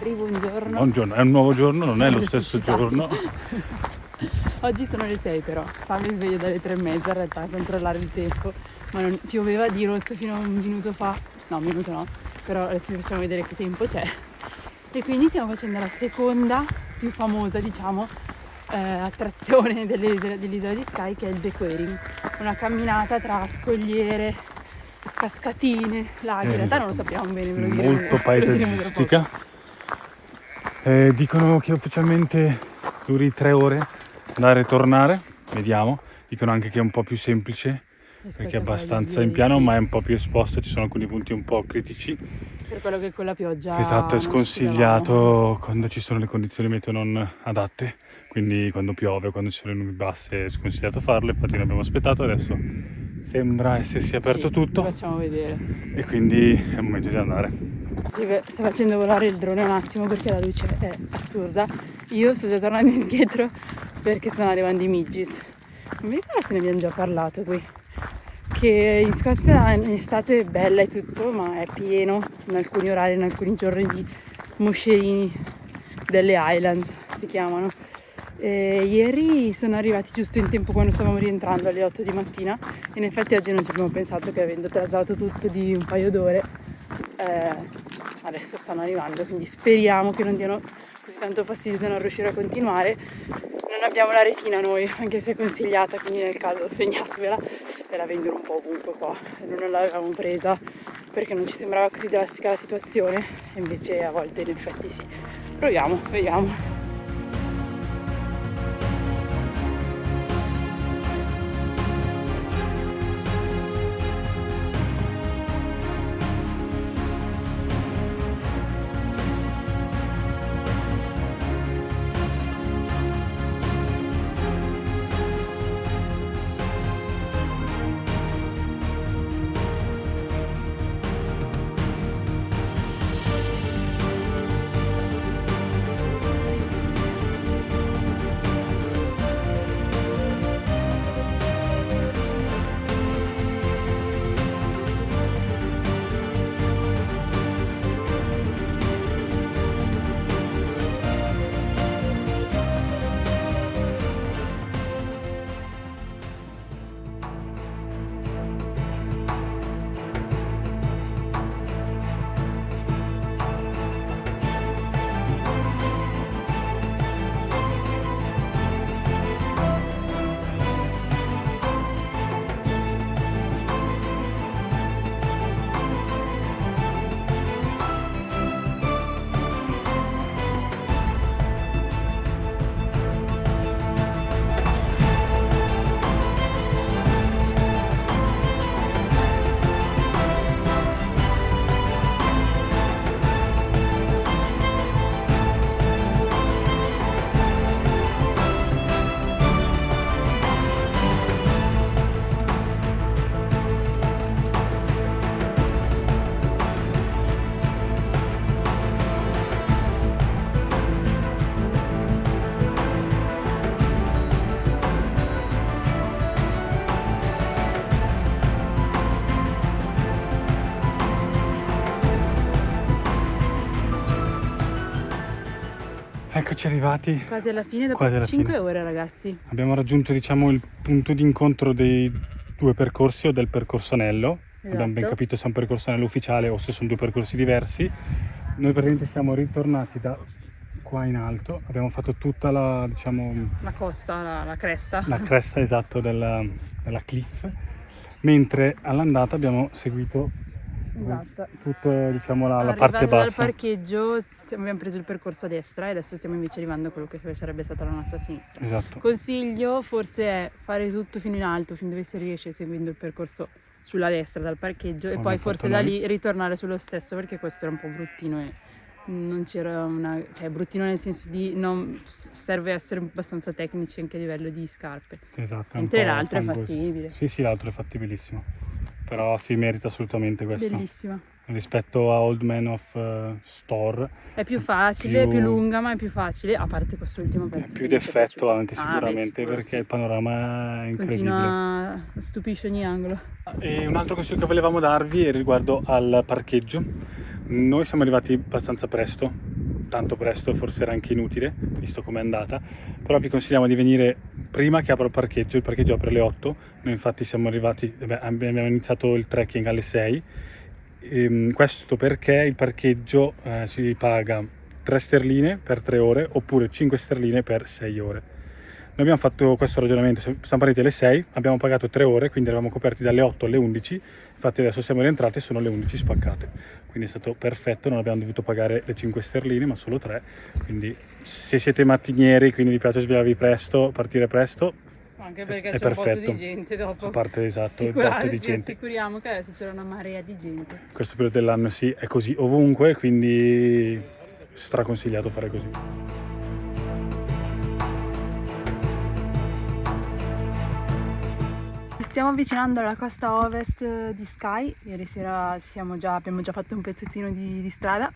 Buongiorno. Buongiorno, è un nuovo giorno, non è lo stesso giorno. Oggi sono le 6 però, mi sveglio dalle 3:30 in realtà a controllare il tempo, ma non pioveva di rotto fino a un minuto fa, no, un minuto no, però adesso vi facciamo vedere che tempo c'è. E quindi stiamo facendo la seconda più famosa, diciamo, attrazione dell'isola di Skye, che è il Bequering, una camminata tra scogliere, cascatine, laghi, in realtà non lo sappiamo bene, ve lo diremo. Molto paesaggistica. Dicono che ufficialmente duri 3 ore andare e tornare, vediamo. Dicono anche che è un po' più semplice perché è abbastanza in piano, ma è un po' più esposto, ci sono alcuni punti un po' critici. Per quello che con la pioggia. Esatto, è sconsigliato quando ci sono le condizioni meteo non adatte, quindi quando piove, quando ci sono le nubi basse è sconsigliato farlo. Infatti ne abbiamo aspettato, adesso sembra essersi aperto tutto. Lo facciamo vedere. E quindi è il momento di andare. Sta facendo volare il drone un attimo perché la luce è assurda. Io sto già tornando indietro perché stanno arrivando i Midges. Non mi ricordo se ne abbiamo già parlato qui, che in Scozia in estate è bella e tutto, ma è pieno in alcuni orari, in alcuni giorni, di moscerini delle Highlands si chiamano. E ieri sono arrivati giusto in tempo quando stavamo rientrando alle 8 di mattina, e in effetti oggi non ci abbiamo pensato che, avendo traslato tutto di un paio d'ore, adesso stanno arrivando, quindi speriamo che non diano così tanto fastidio da non riuscire a continuare. Non abbiamo la retina noi, anche se è consigliata, quindi nel caso segnatevela, e la vendono un po' ovunque qua. Noi non l'avevamo presa perché non ci sembrava così drastica la situazione, e invece a volte in effetti sì. Proviamo, vediamo. Eccoci arrivati. Quasi alla fine, dopo 5 ore, ragazzi. Abbiamo raggiunto, diciamo, il punto di incontro dei 2 percorsi, o del percorso anello. Esatto. Abbiamo ben capito se è un percorso anello ufficiale o se sono 2 percorsi diversi. Noi praticamente siamo ritornati da qua in alto, abbiamo fatto tutta la, diciamo, la costa, la cresta. La cresta, esatto, della cliff, mentre all'andata abbiamo seguito tutta, diciamo, la parte bassa. Dal parcheggio abbiamo preso il percorso a destra e adesso stiamo invece arrivando a quello che sarebbe stata la nostra sinistra. Esatto. Consiglio forse è fare tutto fino in alto, fin dove si riesce, seguendo il percorso sulla destra dal parcheggio, e poi forse da lì ritornare sullo stesso, perché questo era un po' bruttino e non c'era cioè bruttino nel senso di non serve essere abbastanza tecnici anche a livello di scarpe. Esatto. Mentre l'altro è fattibile. Sì, l'altro è fattibilissimo, però si merita assolutamente questo. Bellissima. Rispetto a Old Man of Store è più facile, è più lunga, ma è più facile, a parte quest'ultimo pezzo. È più d'effetto anche sicuramente, perché il panorama è incredibile. Continua, stupisce ogni angolo. E un altro consiglio che volevamo darvi è riguardo al parcheggio. Noi siamo arrivati abbastanza presto, tanto presto, forse era anche inutile, visto com'è andata, però vi consigliamo di venire prima che apra il parcheggio apre alle 8, noi infatti siamo arrivati, abbiamo iniziato il trekking alle 6, questo perché il parcheggio si paga 3 sterline per 3 ore oppure 5 sterline per 6 ore. Noi abbiamo fatto questo ragionamento, siamo partiti alle 6, abbiamo pagato 3 ore, quindi eravamo coperti dalle 8 alle 11, infatti adesso siamo rientrati e sono le 11 spaccate, quindi è stato perfetto, non abbiamo dovuto pagare le 5 sterline ma solo 3, quindi se siete mattinieri, quindi vi piace svegliarvi presto, partire presto, anche perché è c'è un perfetto. po' di gente dopo. A parte, esatto, il botto di Ci gente. assicuriamo che adesso c'era una marea di gente. Questo periodo dell'anno sì, è così ovunque, quindi straconsigliato fare così. Stiamo avvicinando alla costa ovest di Skye. Ieri sera abbiamo già fatto un pezzettino di strada.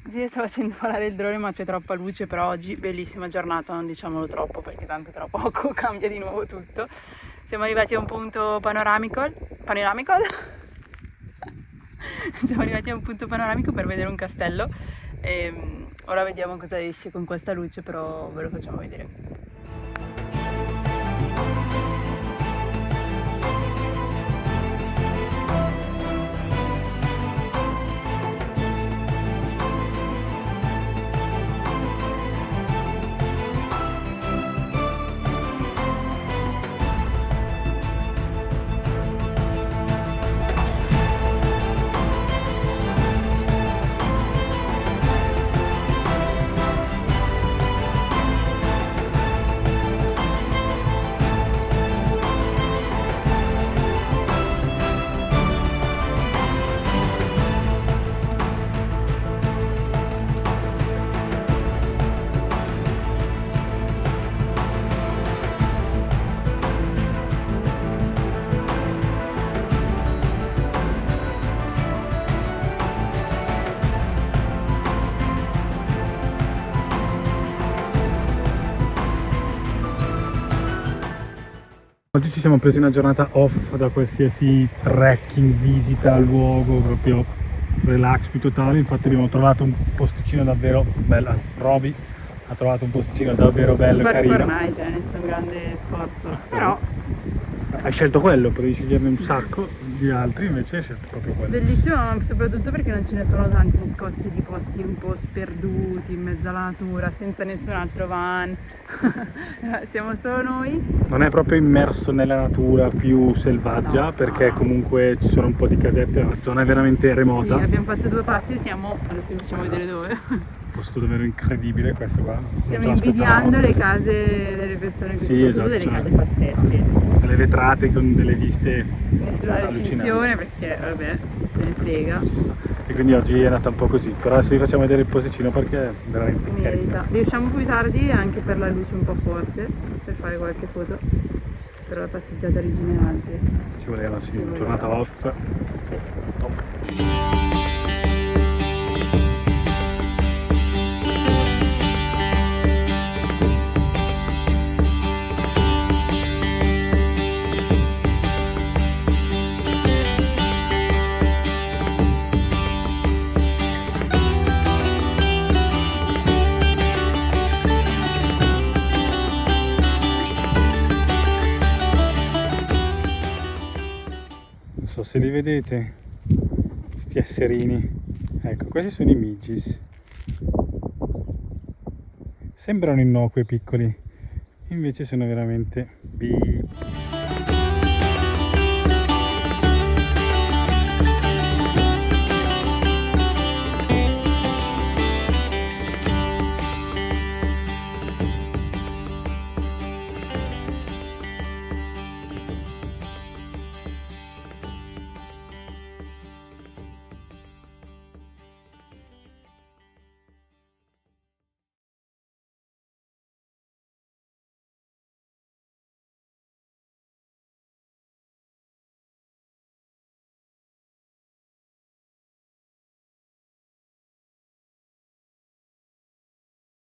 Si sta facendo volare il drone ma c'è troppa luce, però oggi bellissima giornata, non diciamolo troppo perché tanto tra poco cambia di nuovo tutto. Siamo arrivati a un punto panoramico. Siamo arrivati a un punto panoramico per vedere un castello e ora vediamo cosa esce con questa luce, però ve lo facciamo vedere. Oggi ci siamo presi una giornata off da qualsiasi trekking, visita al luogo, proprio relax più totale, infatti abbiamo trovato un posticino davvero bello, Roby ha trovato un posticino davvero bello e carino. Ormai, cioè nessun grande sforzo, però Hai scelto quello, potevi sceglierne un sacco di altri, invece hai scelto proprio quello. bellissimo, ma soprattutto perché non ce ne sono tanti in Scozia di posti un po' sperduti in mezzo alla natura, senza nessun altro van. Siamo solo noi. Non è proprio immerso nella natura più selvaggia, No, perché no. comunque ci sono un po' di casette, la zona è veramente remota. Sì, abbiamo fatto 2 passi e siamo, adesso vi facciamo vedere dove. Posto davvero incredibile questo qua. Non Stiamo ce l'aspettavo. invidiando le case delle persone che Sì, sono esatto, delle case cioè, pazzesche. delle vetrate con delle viste Nessuna restrizione perché vabbè, se ne frega. Ci sta. E quindi oggi è andata un po' così, però adesso vi facciamo vedere il posticino perché è veramente Merita. carino. Riusciamo più tardi anche per la luce un po' forte per fare qualche foto per la passeggiata originale. Ci voleva, sì, Ci voleva. giornata off. Sì. Top. Non so se li vedete, questi esserini. Ecco, questi sono i Midges. Sembrano innocui e piccoli, invece sono veramente bip.